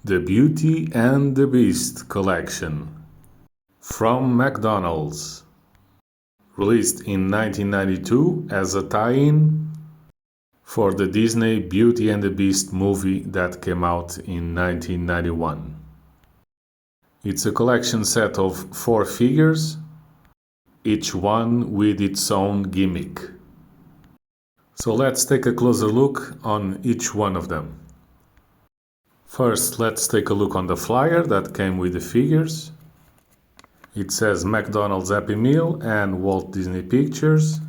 The Beauty and the Beast collection from McDonald's, released in 1992 as a tie-in for the Disney Beauty and the Beast movie that came out in 1991. It's a collection set of 4 figures, each one with its own gimmick. So let's take a closer look on each one of them. First, let's take a look on the flyer that came with the figures. It says McDonald's Happy Meal and Walt Disney Pictures,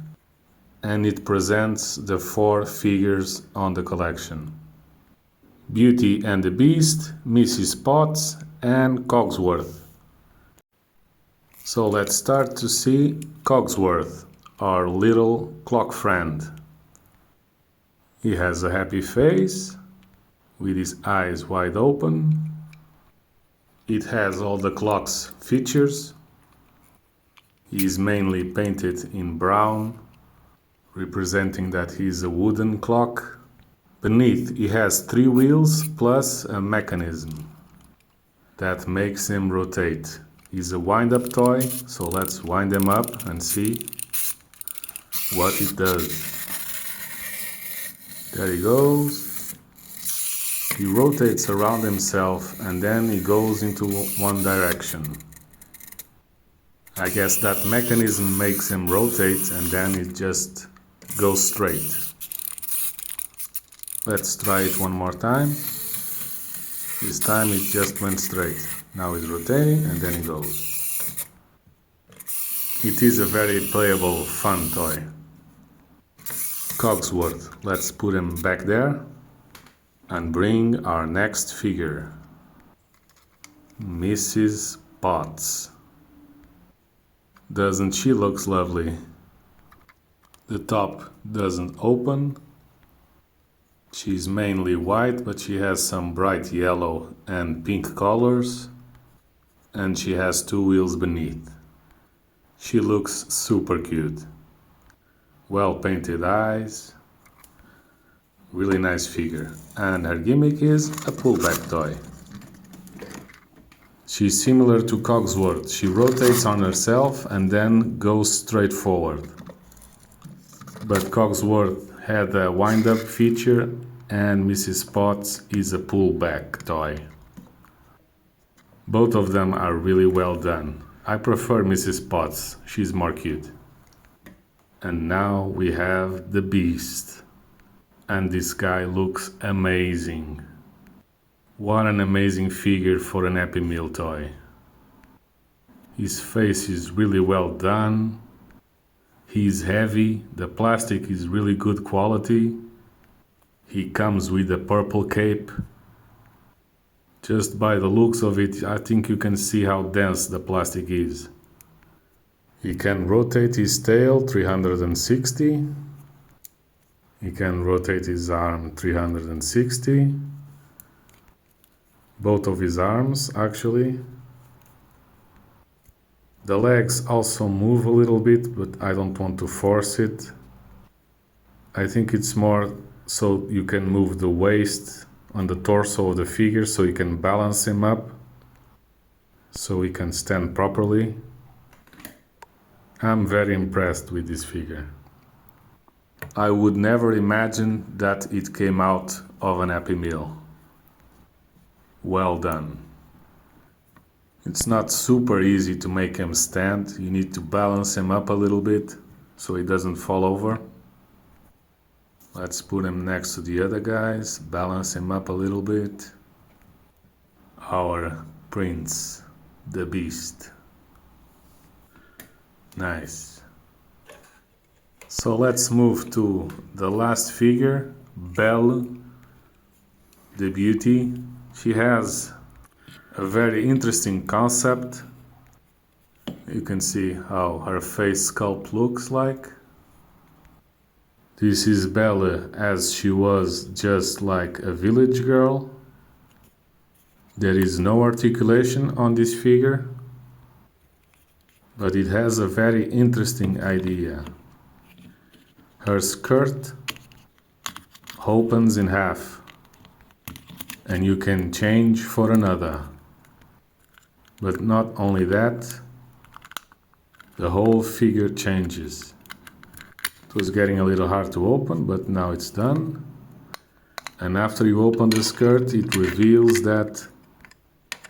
and it presents the 4 figures on the collection: Beauty and the Beast, Mrs. Potts, and Cogsworth. So let's start to see Cogsworth, our little clock friend. He has a happy face, with his eyes wide open. It has all the clock's features. He is mainly painted in brown, representing that he is a wooden clock. Beneath, he has 3 wheels plus a mechanism that makes him rotate. He's a wind-up toy, so let's wind him up and see what it does. There he goes. He rotates around himself and then he goes into one direction. I guess that mechanism makes him rotate and then it just goes straight. Let's try it one more time. This time it just went straight. Now he's rotating and then he goes. It is a very playable, fun toy. Cogsworth, let's put him back there and bring our next figure, Mrs. Potts. Doesn't she look lovely? The top doesn't open. She's mainly white, but she has some bright yellow and pink colors, and she has 2 wheels beneath. She looks super cute. Well painted eyes. Really nice figure, and her gimmick is a pullback toy. She's similar to Cogsworth. She rotates on herself and then goes straight forward. But Cogsworth had a wind-up feature and Mrs. Potts is a pullback toy. Both of them are really well done. I prefer Mrs. Potts, she's more cute. And now we have the Beast. And this guy looks amazing. What an amazing figure for an Happy Meal toy. His face is really well done. He's heavy, the plastic is really good quality. He comes with a purple cape. Just by the looks of it, I think you can see how dense the plastic is. He can rotate his tail 360. He can rotate his arm 360. Both of his arms, actually. The legs also move a little bit, but I don't want to force it. I think it's more so you can move the waist on the torso of the figure so you can balance him up, so he can stand properly. I'm very impressed with this figure. I would never imagine that it came out of an Happy Meal. Well done. It's not super easy to make him stand. You need to balance him up a little bit so he doesn't fall over. Let's put him next to the other guys, balance him up a little bit. Our prince, the Beast. Nice. So let's move to the last figure, Belle, the Beauty. She has a very interesting concept. You can see how her face sculpt looks like. This is Belle as she was just like a village girl. There is no articulation on this figure, but it has a very interesting idea. Her skirt opens in half and you can change for another. But not only that, the whole figure changes. It was getting a little hard to open, but now it's done. And after you open the skirt, it reveals that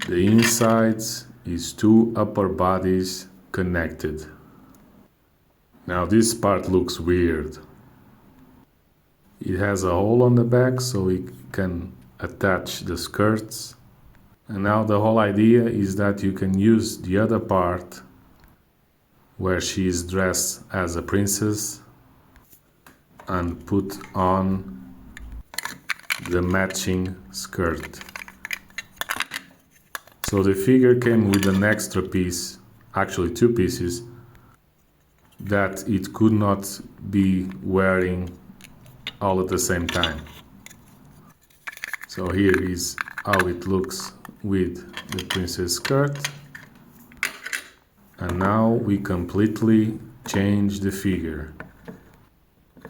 the insides is two upper bodies connected. Now this part looks weird. It has a hole on the back so it can attach the skirts. And now the whole idea is that you can use the other part where she is dressed as a princess and put on the matching skirt. So the figure came with an extra piece, actually two pieces, that it could not be wearing all at the same time. So here is how it looks with the princess skirt. And now we completely change the figure.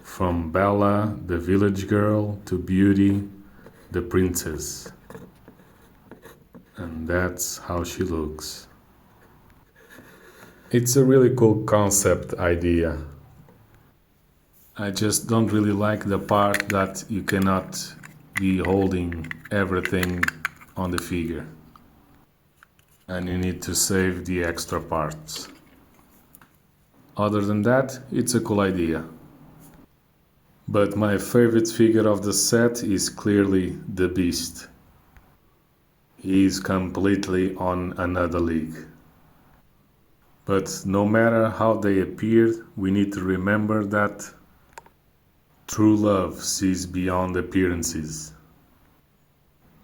From Bella, the village girl, to Beauty, the princess. And that's how she looks. It's a really cool concept idea. I just don't really like the part that you cannot be holding everything on the figure. And you need to save the extra parts. Other than that, it's a cool idea. But my favorite figure of the set is clearly the Beast. He is completely on another league. But no matter how they appeared, we need to remember that true love sees beyond appearances,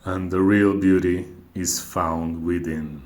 and the real beauty is found within.